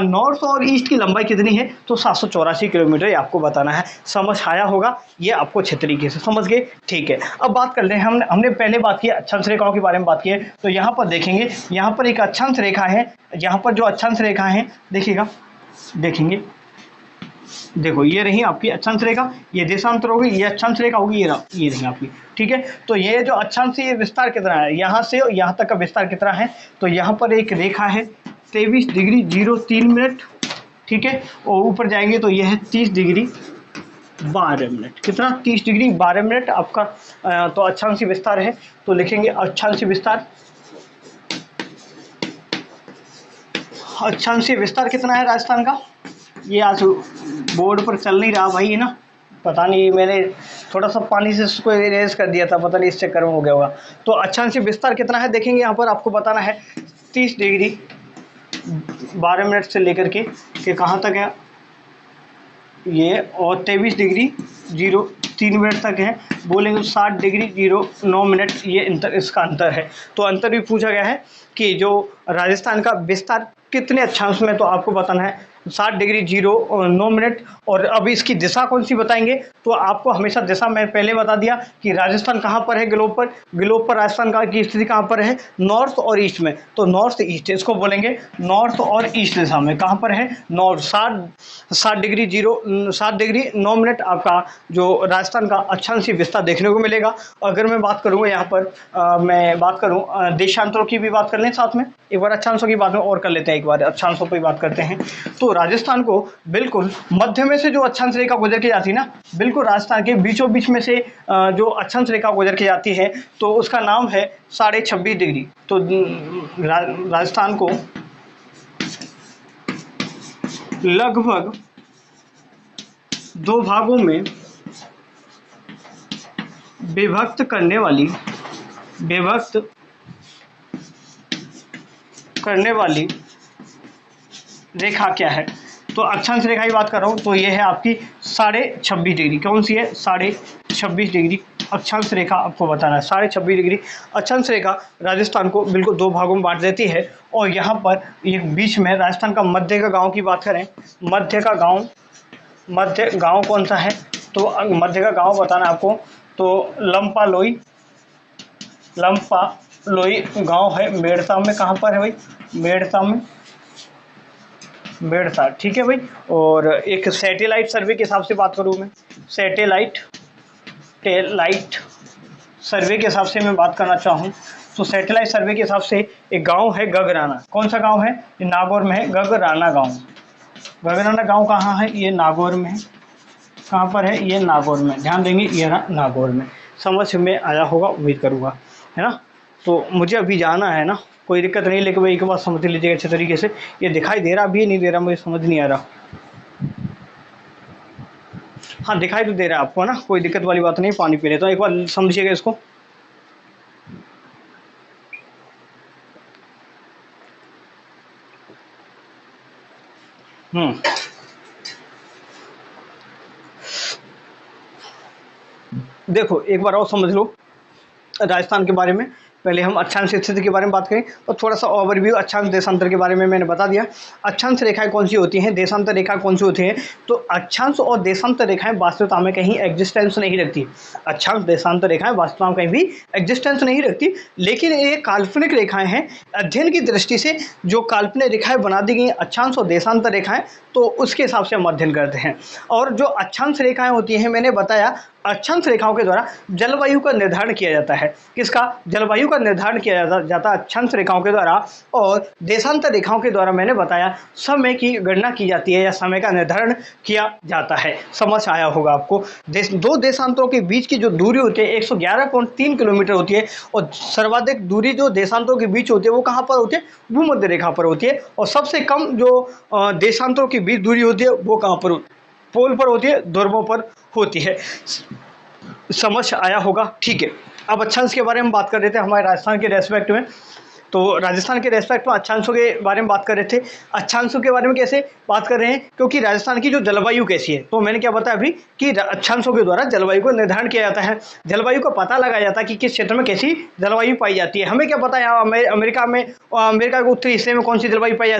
नॉर्थ और ईस्ट की लंबाई कितनी है, तो 784 किलोमीटर, ये आपको बताना है। समझ आया होगा, ये आपको अच्छे तरीके से समझ गए। ठीक है, अब बात कर रहे हैं हमने पहले बात की अक्षांश रेखाओं के बारे में बात की है। तो यहाँ पर देखेंगे, यहाँ पर एक अक्षांश रेखा है, यहाँ पर जो अक्षांश रेखा है देखिएगा, देखेंगे, देखो ये रही आपकी अक्षांश रेखा, ये देशांतर होगी, ये अक्षांश रेखा होगी, ये रही आपकी। ठीक है, तो ये जो अक्षांश, ये विस्तार कितना है, यहाँ से यहाँ तक का विस्तार कितना है, तो यहाँ पर एक रेखा है 23 डिग्री 03 मिनट। ठीक है, और ऊपर जाएंगे तो ये है 30 डिग्री 12 मिनट। कितना, 30 डिग्री 12 मिनट आपका तो अक्षांशीय विस्तार है। तो लिखेंगे अक्षांशीय विस्तार, अक्षांशीय विस्तार कितना है राजस्थान का। ये आज बोर्ड पर चल नहीं रहा भाई, है ना, पता नहीं, मैंने थोड़ा सा पानी से इसको इरेज कर दिया था, पता नहीं इस चक्कर में हो गया होगा। तो अक्षांशीय विस्तार कितना है देखेंगे, यहाँ पर आपको बताना है 30 डिग्री 12 मिनट से लेकर के कहाँ तक है, ये और 23 डिग्री 03 मिनट तक है। बोलेंगे तो 60 डिग्री 09 मिनट, ये इसका अंतर है। तो अंतर भी पूछा गया है कि जो राजस्थान का विस्तार कितने अक्षांश में, तो आपको बताना है 60 डिग्री 09 मिनट। और अब इसकी दिशा कौन सी बताएंगे, तो आपको हमेशा दिशा मैं पहले बता दिया कि राजस्थान कहाँ पर है ग्लोब पर। ग्लोब पर राजस्थान का की स्थिति कहाँ पर है, नॉर्थ और ईस्ट में। तो नॉर्थ ईस्ट इसको बोलेंगे, नॉर्थ और ईस्ट दिशा में कहाँ पर है, नॉर्थ। 60 डिग्री 09 मिनट आपका जो राजस्थान का अक्षांशीय विस्तार देखने को मिलेगा। अगर मैं बात करूँगा यहाँ पर मैं बात करूँ देशांतरों की भी बात कर लें साथ में, एक बार अक्षांशों की बात में और कर लेते हैं, एक बार अक्षांशों पर बात करते हैं। तो राजस्थान को बिल्कुल मध्य में से जो अक्षांश रेखा गुजर के जाती है ना, बिल्कुल राजस्थान के बीचों बीच में से जो अक्षांश रेखा गुजर के जाती है, तो उसका नाम है 26.5 डिग्री। तो राजस्थान को लगभग दो भागों में विभक्त करने वाली रेखा क्या है, तो अक्षांश रेखा की बात कर रहा हूँ। तो ये है आपकी 26.5 डिग्री। कौन सी है, 26.5 डिग्री अक्षांश रेखा आपको बताना है। 26.5 डिग्री अक्षांश रेखा राजस्थान को बिल्कुल दो भागों में बांट देती है। और यहाँ पर ये बीच में राजस्थान का मध्य का गांव की बात करें, मध्य गांव कौन सा है, तो मध्य का गांव बताना है आपको। तो लंपा लोई गांव है मेड़ता में। कहाँ पर है भाई, मेड़ता, ठीक है भाई। और एक सैटेलाइट सर्वे के हिसाब से बात करूँ मैं, सैटेलाइट सर्वे के हिसाब से मैं बात करना चाहूँ, तो सैटेलाइट सर्वे के हिसाब से एक गांव है गगराना। कौन सा गांव है, ये नागौर में है, गगराना गांव कहाँ है, ये नागौर में है। कहाँ पर है, ये नागौर में, ध्यान देंगे ये नागौर में। समझ में आया होगा उम्मीद करूँगा, है ना। तो मुझे अभी जाना है ना, कोई दिक्कत नहीं, लेकिन भाई एक बात समझ लीजिएगा अच्छे तरीके से, ये दिखाई दे रहा भी नहीं दे रहा मुझे समझ नहीं आ रहा। हाँ दिखाई तो दे रहा है आपको ना, कोई दिक्कत वाली बात नहीं। पानी पी लेता हूँ, एक बार समझिएगा इसको। देखो एक बार और समझ लो राजस्थान के बारे में। पहले हम अक्षांश स्थिति के बारे में बात करें, और थोड़ा सा ओवरव्यू अक्षांश देशांतर के बारे में मैंने बता दिया। अक्षांश रेखाएं कौन सी होती हैं, देशांतर रेखाएं कौन सी होती हैं, तो अक्षांश और देशांतर रेखाएं वास्तविकता में कहीं एग्जिस्टेंस नहीं रखती। अक्षांश देशांतर रेखाएं वास्तविकता में कहीं भी एग्जिस्टेंस नहीं रखती, लेकिन ये काल्पनिक रेखाएं हैं। अध्ययन की दृष्टि से जो काल्पनिक रेखाएं बना दी गई अक्षांश और देशांतर रेखाएं, तो उसके हिसाब से हम अध्ययन करते हैं। और जो अक्षांश रेखाएं होती हैं, मैंने बताया अक्षांश रेखाओं के द्वारा जलवायु का निर्धारण किया जाता है। किसका, जलवायु का निर्धारण किया जाता है अक्षांश रेखाओं के द्वारा। और देशांतर रेखाओं के द्वारा मैंने बताया समय की गणना की जाती है या समय का निर्धारण किया जाता है। समझ आया होगा आपको। दो देशांतरों के बीच की जो दूरी होती है 111.3 किलोमीटर होती है, और सर्वाधिक दूरी जो देशांतरों के बीच होती है वो कहाँ पर होती है, भूमध्य रेखा पर होती है। और सबसे कम जो देशांतरों के बीच दूरी होती है वो कहाँ पर, पोल पर होती है, ध्रुवों पर होती है। समझ आया होगा, ठीक है। अब अक्षांश के बारे में बात कर रहे थे हमारे राजस्थान के रेस्पेक्ट में, तो राजस्थान के रेस्पेक्ट में अक्षांशों के बारे में बात कर रहे थे। अक्षांशों के बारे में कैसे बात कर रहे हैं, क्योंकि राजस्थान की जो जलवायु कैसी है, तो मैंने क्या बताया अभी कि अक्षांशों के द्वारा जलवायु को निर्धारण किया जाता है। जलवायु का पता लगाया जाता है कि किस क्षेत्र में कैसी जलवायु पाई जाती है। हमें क्या पता है यहाँ अमेरिका के उत्तरी हिस्से में कौन सी जलवायु पाई जा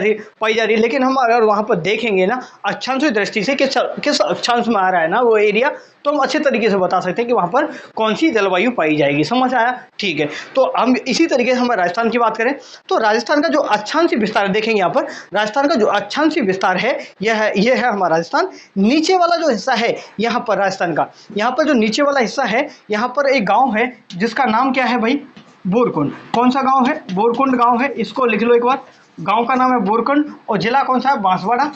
रही है, लेकिन हम अगर वहाँ पर देखेंगे ना अक्षांश की दृष्टि से किस अक्षांश में आ रहा है ना वो एरिया, तो हम अच्छे तरीके से बता सकते हैं कि वहाँ पर कौन सी जलवायु पाई जाएगी। समझ आया, ठीक है। तो हम इसी तरीके से हम राजस्थान की बात करें, तो राजस्थान का जो अक्षांशीय विस्तार देखेंगे यहाँ पर, राजस्थान का जो अक्षांशीय विस्तार है यह है हमारा राजस्थान। नीचे वाला जो हिस्सा है यहाँ पर राजस्थान का, यहाँ पर जो नीचे वाला हिस्सा है, यहाँ पर एक गाँव है जिसका नाम क्या है भाई, बोरकुंड। कौन सा गाँव है, बोरकुंड गाँव है, इसको लिख लो एक बार। गाँव का नाम है बोरकुंड, और जिला कौन सा है, बांसवाड़ा।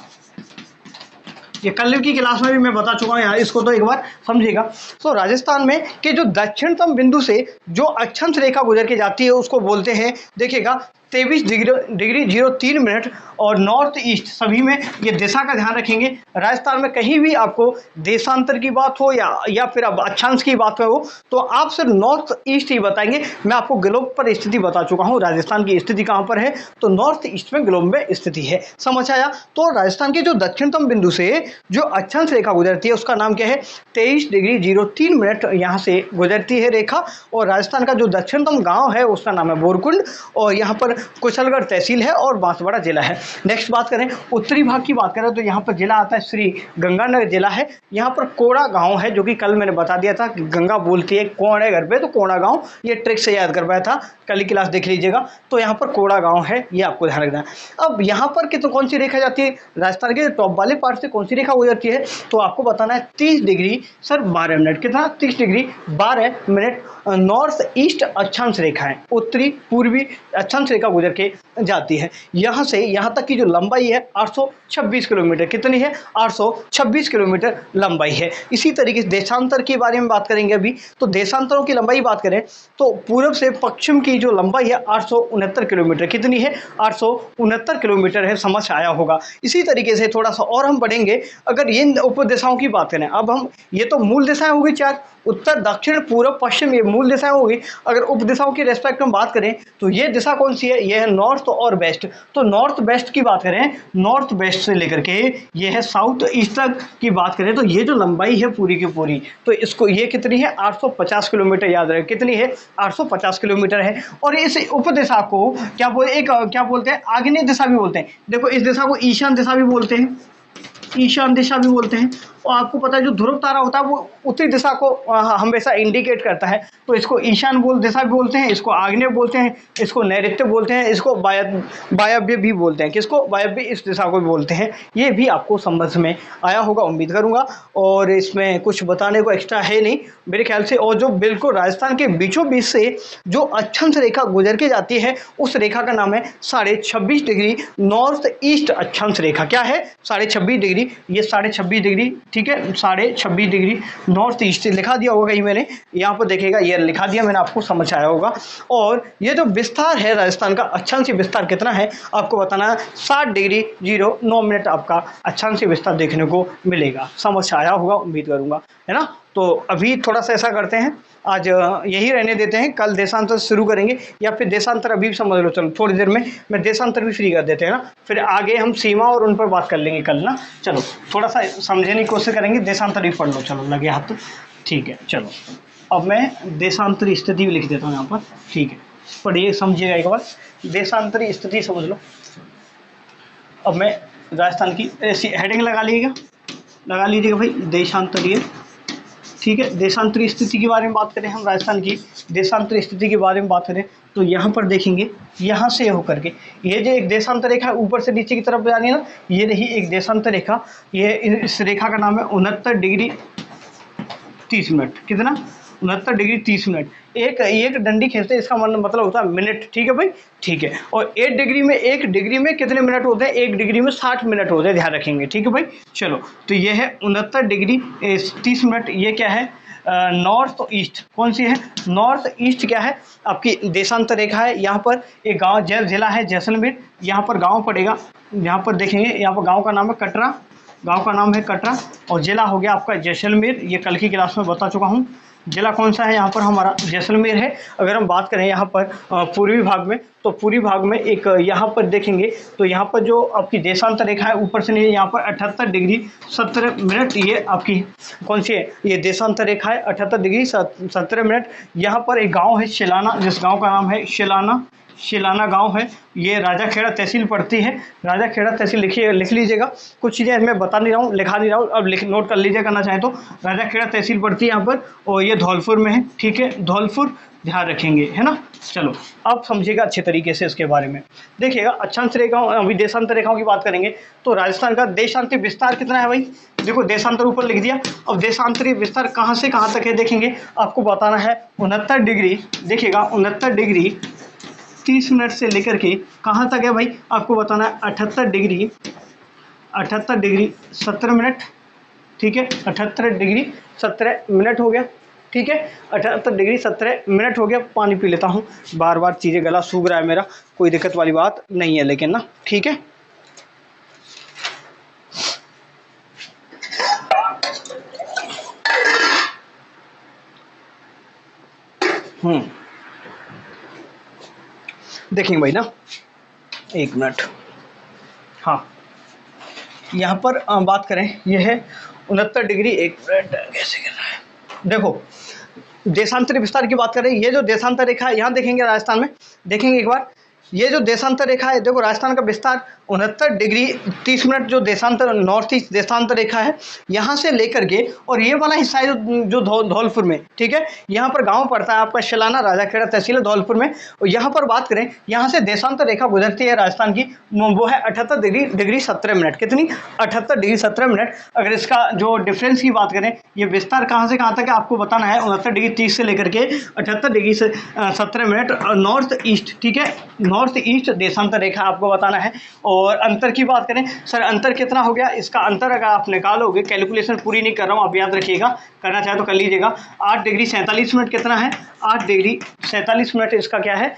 ये कल की क्लास में भी मैं बता चुका हूँ यार, इसको तो एक बार समझिएगा। तो राजस्थान में के जो दक्षिणतम बिंदु से जो अक्षांश रेखा गुजर के जाती है उसको बोलते हैं, देखिएगा 23 डिग्री 03 मिनट और नॉर्थ ईस्ट सभी में ये दिशा का ध्यान रखेंगे। राजस्थान में कहीं भी आपको देशांतर की बात हो या फिर अब अक्षांश की बात हो तो आप सिर्फ नॉर्थ ईस्ट ही बताएंगे। मैं आपको ग्लोब पर स्थिति बता चुका हूँ, राजस्थान की स्थिति कहाँ पर है, तो नॉर्थ ईस्ट में ग्लोब में स्थिति है। समझ आया? तो राजस्थान के जो दक्षिणतम बिंदु से जो अक्षांश रेखा गुजरती है उसका नाम क्या है, 23 डिग्री 03 मिनट यहाँ से गुजरती है रेखा। और राजस्थान का जो दक्षिणतम गांव है उसका नाम है बोरकुंड और यहाँ पर कुशलगढ़ तहसील है और बांसवाड़ा जिला है। नेक्स्ट बात करें उत्तरी भाग की बात करें तो यहाँ पर जिला आता है श्री गंगानगर जिला है। यहाँ पर कोड़ा गांव है, जो कि कल मैंने बता दिया था कि गंगा बोलती है कौन है घर पे, तो कोड़ा गांव, ये ट्रिक से याद कर पाया था, कल की क्लास देख लीजिएगा। तो यहाँ पर कोड़ा गांव है, ये आपको ध्यान रखना है। अब यहाँ पर तो कौन सी रेखा जाती है, राजस्थान के टॉप वाले पार्ट से कौन सी रेखा गुजरती है, तो आपको बताना है 30 डिग्री 12 मिनट। कितना? 30 डिग्री 12 मिनट नॉर्थ ईस्ट अक्षांश रेखा है, उत्तरी पूर्वी अक्षांश रेखा गुजर के जाती है। यहाँ से यहाँ तक की जो लंबाई है 826 किलोमीटर। कितनी है? 826 किलोमीटर लंबाई है। इसी तरीके से देशांतर के बारे में बात करेंगे अभी। तो देशांतरों की लंबाई बात करें तो पूर्व से पश्चिम की जो लंबाई है 869 किलोमीटर। कितनी है? 869 किलोमीटर है। समझ आया होगा। इसी तरीके से थोड़ा सा और हम बढ़ेंगे, अगर ये उपदिशाओं की बात करें, अब हम ये तो मूल दिशाएं हो गई 4, उत्तर दक्षिण पूर्व पश्चिम, ये मूल दिशाएं होगी। अगर उप दिशाओं की रेस्पेक्ट में बात करें तो ये दिशा कौन सी है, ये है नॉर्थ और वेस्ट। तो नॉर्थ वेस्ट की बात करें, नॉर्थ वेस्ट से लेकर के ये है साउथ ईस्ट तक की बात करें तो ये जो लंबाई है पूरी की पूरी, तो इसको ये कितनी है, 850 किलोमीटर। याद रहे कितनी है, 850 किलोमीटर है। और इस उप दिशा को क्या बोलते हैं, आग्नेय दिशा भी बोलते हैं। देखो इस दिशा को ईशान दिशा भी बोलते हैं, ईशान दिशा भी बोलते हैं। और आपको पता है जो ध्रुव तारा होता है वो उत्तरी दिशा को हमेशा इंडिकेट करता है, तो इसको ईशान दिशा भी बोलते हैं, इसको आग्नेय बोलते हैं, इसको नैऋत्य बोलते हैं, इसको वायव्य भी बोलते हैं। किसको? वायव्य, इस दिशा को भी बोलते हैं। ये भी आपको समझ में आया होगा उम्मीद करूंगा। और इसमें कुछ बताने को एक्स्ट्रा है नहीं मेरे ख्याल से। और जो बिल्कुल राजस्थान के बीचों बीच से जो अक्षांश रेखा गुजर के जाती है उस रेखा का नाम है 26.5 डिग्री नॉर्थ ईस्ट अक्षांश रेखा। क्या है? 26.5 डिग्री, ये 26.5 डिग्री, ठीक है, 26.5 डिग्री नॉर्थ ईस्ट लिखा दिया होगा कहीं मैंने, यहाँ पर देखिएगा ये लिखा दिया मैंने, आपको समझ आया होगा। और ये जो विस्तार है राजस्थान का, अक्षांशीय विस्तार कितना है आपको बताना है, 60 डिग्री 09 मिनट आपका अक्षांशीय विस्तार देखने को मिलेगा। समझ आया होगा उम्मीद करूंगा, है ना। तो अभी थोड़ा सा ऐसा करते हैं, आज यही रहने देते हैं, कल देशांतर शुरू करेंगे, या फिर देशांतर अभी समझ लो, चलो थोड़ी देर में मैं देशांतर भी फ्री कर देते हैं ना, फिर आगे हम सीमा और उन पर बात कर लेंगे कल ना। चलो थोड़ा सा समझने की कोशिश करेंगे, देशांतर भी पढ़ लो, चलो लगे हाथ, ठीक है। चलो अब मैं देशांतरी स्थिति भी लिख देता हूँ यहाँ पर, ठीक है, पढ़िए समझिएगा एक बार, देशांतरी स्थिति समझ लो। अब मैं राजस्थान की ऐसी हेडिंग लगा लीजिएगा भाई, देशांतरीय, ठीक है। देशांतरी स्थिति के बारे में बात करें, हम राजस्थान की देशांतरी स्थिति के बारे में बात करें तो यहाँ पर देखेंगे, यहाँ से होकर के ये जो एक देशांतर रेखा ऊपर से नीचे की तरफ जानी है ना, ये रही एक देशांतर रेखा। ये इस रेखा का नाम है 69 डिग्री 30 मिनट। कितना? 69 डिग्री 30 मिनट। एक डंडी खींचते इसका मतलब होता है मिनट, ठीक है भाई, ठीक है। और 1 डिग्री में कितने मिनट होते हैं, 1 डिग्री में 60 मिनट होते हैं, ध्यान रखेंगे, ठीक है भाई। चलो तो ये है 69 डिग्री 30 मिनट। ये क्या है? North east. कौन सी है? नॉर्थ ईस्ट क्या है आपकी देशांतर रेखा है। यहाँ पर एक गांव जिला है जैसलमेर, यहाँ पर गांव पड़ेगा, यहाँ पर देखेंगे, यहाँ पर गांव का नाम है कटरा, गांव का नाम है कटरा, और जिला हो गया आपका जैसलमेर। ये कल की क्लास में बता चुका हूँ। जिला कौन सा है यहाँ पर हमारा? जैसलमेर है। अगर हम बात करें यहाँ पर पूर्वी भाग में, तो पूर्वी भाग में एक यहाँ पर देखेंगे तो यहाँ पर जो आपकी देशांतर रेखा है ऊपर से नहीं, यहाँ पर 78 डिग्री 17 मिनट, ये आपकी कौन सी है? ये देशांतर रेखा है, 78 डिग्री 17 मिनट। यहाँ पर एक गाँव है शिलाना, जिस गाँव का नाम है शिलाना गांव है। ये राजाखेड़ा तहसील पड़ती है, राजाखेड़ा तहसील लिख लीजिएगा। कुछ चीज़ें मैं बता नहीं रहा हूँ, लिखा नहीं रहा हूँ, अब नोट कर लीजिए करना चाहे तो। राजाखेड़ा तहसील पड़ती है यहाँ पर, और ये धौलपुर में है, ठीक है, धौलपुर, ध्यान रखेंगे, है ना। चलो अब समझिएगा अच्छे तरीके से इसके बारे में। देखिएगा अक्षांश रेखाओं, अभी देशांतर रेखाओं की बात करेंगे तो राजस्थान का देशांतरी विस्तार कितना है भाई? देखो देशांतर ऊपर लिख दिया। अब देशांतरी विस्तार कहाँ से कहाँ तक है देखेंगे, आपको बताना है 69 डिग्री, देखिएगा 69 डिग्री 30 मिनट से लेकर के कहाँ तक है भाई? आपको बताना है 78 डिग्री 17 मिनट, ठीक है, 78 डिग्री 17 मिनट हो गया। ठीक है। 78 डिग्री 17 मिनट हो गया। पानी पी लेता हूँ, बार बार चीज़ें, गला सूख रहा है मेरा, कोई दिक्कत वाली बात नहीं है लेकिन ना, ठीक है। देखेंगे भाई ना, एक मिनट। हाँ, यहाँ पर बात करें, ये है 69 डिग्री, एक मिनट कैसे करना है, देखो देशांतरी विस्तार की बात करें, ये जो देशांतर रेखा है यहाँ देखेंगे राजस्थान में, देखेंगे एक बार, ये जो देशांतर रेखा है, देखो राजस्थान का विस्तार 69 डिग्री 30 मिनट जो देशांतर नॉर्थ ईस्ट देशांतर रेखा है, यहाँ से लेकर के, और ये वाला हिस्सा है जो धौलपुर में, ठीक है, यहाँ पर गांव पड़ता है आपका शिलाना, राजाखेड़ा तहसील है धौलपुर में। और यहाँ पर बात करें, यहाँ से देशांतर रेखा गुजरती है राजस्थान की, वो है 78 डिग्री 17 मिनट, कितनी 78 डिग्री 17 मिनट। अगर इसका जो डिफरेंस की बात करें, ये विस्तार कहाँ से कहाँ तक है आपको बताना है, 69 डिग्री 30 से लेकर के 78 डिग्री 17 मिनट नॉर्थ ईस्ट, ठीक है, नॉर्थ ईस्ट देशांतर रेखा आपको बताना है। और अंतर की बात करें, सर अंतर कितना हो गया, इसका अंतर अगर आप निकालोगे, कैलकुलेशन पूरी नहीं कर रहा हूँ, आप याद रखिएगा, करना चाहे तो कर लीजिएगा। 8 डिग्री 47 मिनट कितना है, 8 डिग्री 47 मिनट इसका क्या है,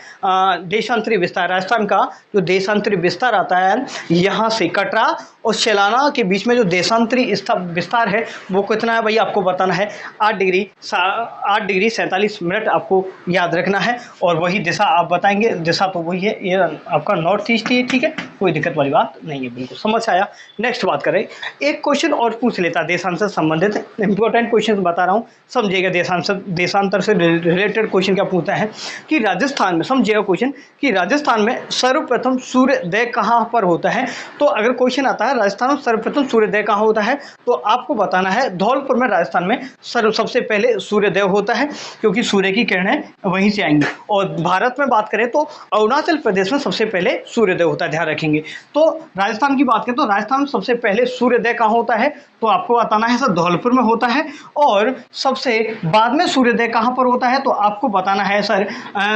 देशांतरी विस्तार, राजस्थान का जो देशांतरी विस्तार आता है, यहाँ से कटरा और शिलाना के बीच में जो देशांतरी विस्तार है वो कितना है भाई आपको बताना है, 8 डिग्री 47 मिनट आपको याद रखना है। और वही दिशा आप बताएंगे, दिशा तो वही है, ये आपका नॉर्थ ईस्ट ही है, ठीक है, कोई दिक्कत वाली बात नहीं है, बिल्कुल समझ आया। नेक्स्ट बात करें, एक क्वेश्चन और पूछ लेता देशांतर से संबंधित, इंपॉर्टेंट क्वेश्चन बता रहा हूँ, समझिएगा। देशांतर से रिलेटेड क्वेश्चन क्या पूछता है कि राजस्थान में, समझिएगा क्वेश्चन, कि राजस्थान में सर्वप्रथम सूर्योदय कहाँ पर होता है। तो अगर क्वेश्चन आता है राजस्थान में सर्वप्रथम सूर्योदय कहाँ होता है, तो आपको बताना है धौलपुर में राजस्थान में सबसे पहले सूर्योदय होता है, क्योंकि सूर्य की किरणें वहीं से आएंगी। और भारत में बात करें तो अरुणाचल प्रदेश में सबसे पहले सूर्योदय होता है, ध्यान रखेंगे। तो राजस्थान की बात करें तो राजस्थान में सबसे पहले सूर्योदय कहाँ होता है, तो आपको बताना है सर धौलपुर में होता है। और सबसे बाद में सूर्योदय कहाँ पर होता है, तो आपको बताना है सर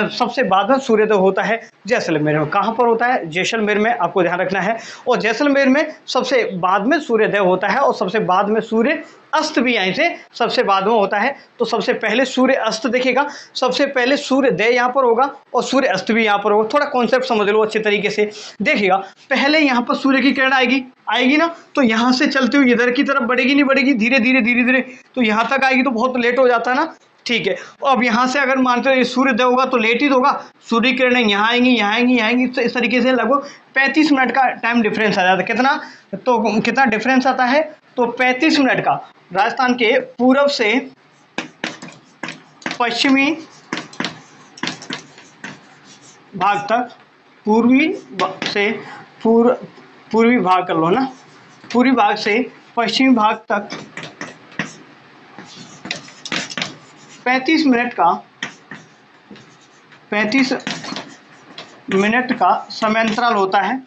सबसे बाद में सूर्योदय होता है जैसलमेर में। कहाँ पर होता है, जैसलमेर में, आपको ध्यान रखना है। और जैसलमेर में सबसे बाद में सूर्योदय होता है, और सबसे बाद में सूर्य अस्त भी यहीं से सबसे बाद में होता है। तो सबसे पहले सूर्य अस्त देखेगा, सबसे पहले सूर्योदय यहाँ पर होगा और सूर्य अस्त भी यहाँ पर होगा। थोड़ा कॉन्सेप्ट समझ लो अच्छे तरीके से, देखिएगा पहले यहाँ पर सूर्य की किरण आएगी ना, तो यहाँ से चलते हुए इधर की तरफ बढ़ेगी, नहीं बढ़ेगी, धीरे धीरे तो यहाँ तक आएगी, तो बहुत लेट हो जाता है ना, ठीक है। अब यहाँ से अगर मानते हो सूर्योदय होगा तो लेट ही होगा, सूर्य किरणें यहाँ आएंगी, तो इस तरीके से लगभग 35 मिनट का टाइम डिफरेंस आ जाता है। कितना, तो कितना डिफरेंस आता है, तो 35 मिनट का। राजस्थान के पूर्व से पश्चिमी भाग तक, पूर्वी भाग कर लो ना, पूर्वी भाग से पश्चिमी भाग तक 35 मिनट का समयांतराल होता है।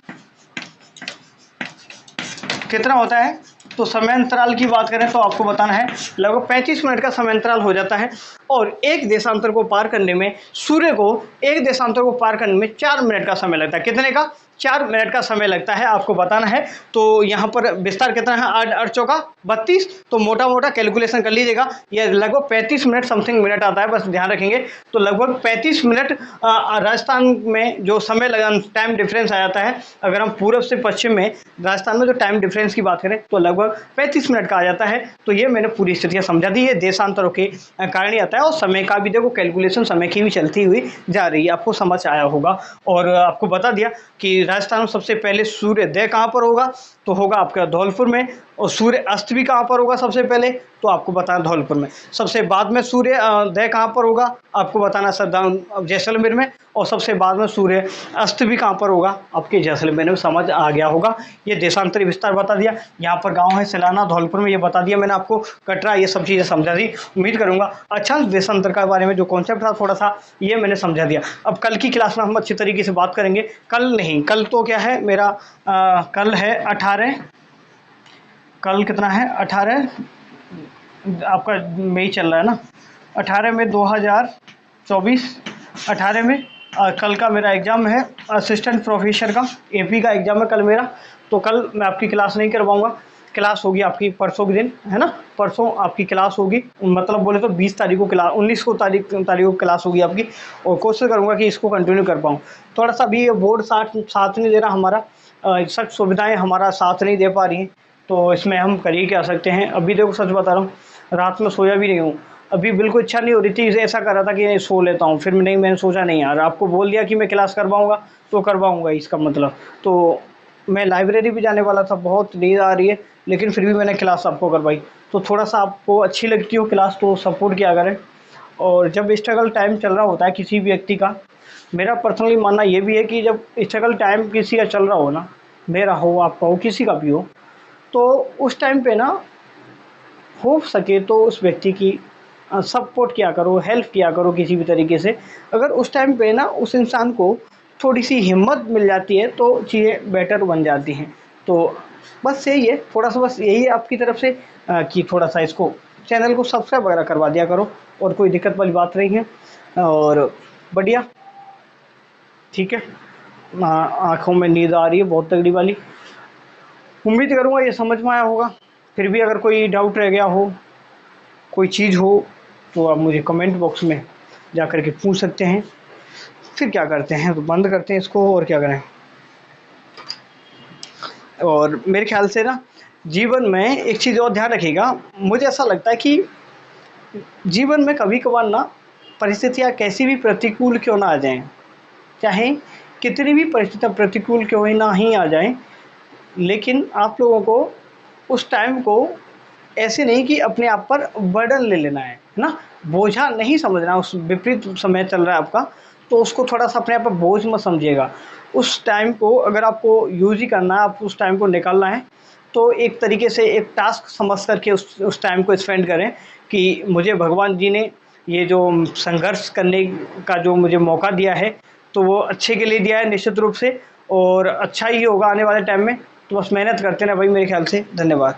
कितना होता है, तो समयांतराल की बात करें तो आपको बताना है लगभग 35 मिनट का समयांतराल हो जाता है। और एक देशांतर को पार करने में, सूर्य को एक देशांतर को पार करने में 4 मिनट का समय लगता है। कितने का, 4 मिनट का समय लगता है, आपको बताना है। तो यहाँ पर विस्तार कितना है, 8 चौका 32, तो मोटा मोटा कैलकुलेशन कर लीजिएगा, ये लगभग 35 मिनट समथिंग मिनट आता है, बस ध्यान रखेंगे। तो लगभग 35 मिनट राजस्थान में जो समय लगा, टाइम डिफरेंस आ जाता है। अगर हम पूर्व से पश्चिम में राजस्थान में जो टाइम डिफरेंस की बात करें तो लगभग 35 मिनट का आ जाता है। तो ये मैंने पूरी स्थितियाँ समझा दी है, देशांतरों के कारण ही आता है। और समय का भी देखो, कैलकुलेशन समय की भी चलती हुई जा रही है, आपको समझ आया होगा। और आपको बता दिया कि राजस्थान में सबसे पहले सूर्योदय कहाँ पर होगा, तो होगा आपका धौलपुर में। और सूर्य अस्त भी कहाँ पर होगा सबसे पहले, तो आपको बताना धौलपुर में। सबसे बाद में सूर्योदय कहाँ पर होगा, आपको बताना सर जैसलमेर में। और सबसे बाद में सूर्य अस्त भी कहाँ पर होगा, आपके जैसलमेर में। समझ आ गया होगा। ये देशांतरी विस्तार बता दिया, यहाँ पर गांव है सिलाना धौलपुर में, ये बता दिया मैंने आपको, कटरा, ये सब चीज़ें समझा दी। उम्मीद करूँगा अच्छा देशांतर के बारे में जो कॉन्सेप्ट था थोड़ा सा, ये मैंने समझा दिया। अब कल की क्लास में हम अच्छी तरीके से बात करेंगे। कल नहीं, कल तो क्या है मेरा, कल है 18, कल कितना है 18 आपका मई चल रहा है ना, 18 में 2024, 18 में कल का मेरा एग्ज़ाम है असिस्टेंट प्रोफेसर का, एपी का एग्ज़ाम है कल मेरा। तो कल मैं आपकी क्लास नहीं कर पाऊँगा, क्लास होगी आपकी परसों के दिन, है ना। परसों आपकी क्लास होगी, मतलब बोले तो 20 तारीख को क्लास, 19 को तारीख को क्लास होगी आपकी। और कोशिश करूँगा कि इसको कंटिन्यू कर पाऊँ। थोड़ा सा अभी ये बोर्ड साथ नहीं दे रहा हमारा, सब सुविधाएँ हमारा साथ नहीं दे पा रही हैं, तो इसमें हम कर ही क्या सकते हैं। अभी देखो सच बता रहा हूँ, रात में सोया भी नहीं हूँ। अभी बिल्कुल इच्छा नहीं हो रही थी, ऐसा कर रहा था कि सो लेता हूँ, फिर नहीं, मैंने सोचा नहीं यार, आपको बोल दिया कि मैं क्लास करवाऊँगा तो करवाऊँगा इसका मतलब। तो मैं लाइब्रेरी भी जाने वाला था, बहुत नींद आ रही है, लेकिन फिर भी मैंने क्लास आपको करवाई। तो थोड़ा सा आपको अच्छी लगती हो क्लास तो सपोर्ट किया करें। और जब स्ट्रगल टाइम चल रहा होता है किसी भी व्यक्ति का, मेरा पर्सनली मानना ये भी है कि जब स्ट्रगल टाइम किसी का चल रहा हो ना, मेरा हो, आपका हो, किसी का भी हो, तो उस टाइम पे ना हो सके तो उस व्यक्ति की सपोर्ट किया करो, हेल्प किया करो किसी भी तरीके से। अगर उस टाइम पे ना उस इंसान को थोड़ी-सी हिम्मत मिल जाती है तो चीज़ें बेटर बन जाती हैं। तो बस यही है, थोड़ा-सा बस यही है आपकी तरफ से कि थोड़ा-सा इसको चैनल को सब्सक्राइब वगैरह करवा दिया करो, और कोई दिक्कत वाली बात नहीं है। और बढ़िया, ठीक है। आँखों में नींद आ रही है बहुत तगड़ी वाली। उम्मीद करूँगा ये समझ में आया होगा। फिर भी अगर कोई डाउट रह गया हो, कोई चीज़ हो, तो आप मुझे कमेंट बॉक्स में जा कर के पूछ सकते हैं। फिर क्या करते हैं, तो बंद करते हैं इसको, और क्या करें। और मेरे ख़्याल से ना जीवन में एक चीज़ और ध्यान रखिएगा, मुझे ऐसा लगता है कि जीवन में कभी-कभार ना परिस्थितियाँ कैसी भी प्रतिकूल क्यों ना आ जाएँ, चाहे कितनी भी परिस्थितियाँ प्रतिकूल क्यों ही ना ही आ जाएँ, लेकिन आप लोगों को उस टाइम को ऐसे नहीं कि अपने आप पर बर्डन ले लेना है ना? बोझा नहीं समझना। उस विपरीत समय चल रहा है आपका, तो उसको थोड़ा-सा अपने आप पर बोझ मत समझिएगा। उस टाइम को अगर आपको यूज़ ही करना है, आप उस टाइम को निकालना है, तो एक तरीके से एक टास्क समझ कर के उस टाइम को स्पेंड करें कि मुझे भगवान जी ने ये जो संघर्ष करने का जो मुझे मौका दिया है, तो वो अच्छे के लिए दिया है निश्चित रूप से, और अच्छा ही होगा आने वाले टाइम में। तो बस मेहनत करते रहना भाई, मेरे ख़्याल से। धन्यवाद।